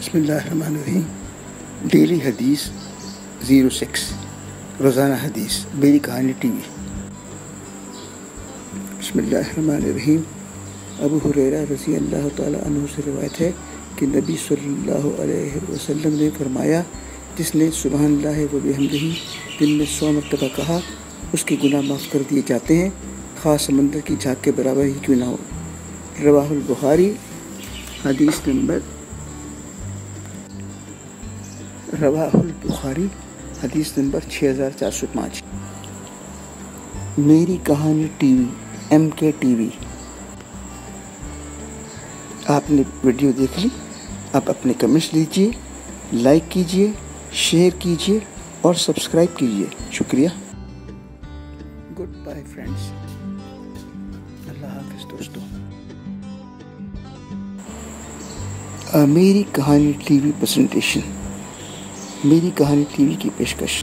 بسم اللہ الرحمن الرحیم۔ ڈیلی حدیث 06 روزانہ حدیث میری کہانی ٹی وی۔ بسم اللہ الرحمن الرحیم۔ ابو ہریرہ رضی اللہ تعالیٰ عنہ سے روایت ہے کہ نبی صلی اللہ علیہ وسلم نے فرمایا، جس نے سبحان اللہ و بحمدہ دن میں 100 مرتبہ کہا، اس کے گناہ معاف کر دیے جاتے ہیں، خاص سمندر کی جھاگ کے برابر ہی کیوں نہ ہو۔ رواہ البخاری حدیث نمبر 6405۔ میری کہانی ٹی وی MK TV۔ آپ نے ویڈیو دیکھ لی، آپ اپنے کمنٹس لیجئے، لائک کیجئے، شیئر کیجئے اور سبسکرائب کیجئے۔ شکریہ۔ Good bye friends. اللہ حافظ دوستو۔ میری کہانی ٹی وی پریزنٹیشن، میری کہانی ٹی وی کی پیشکش۔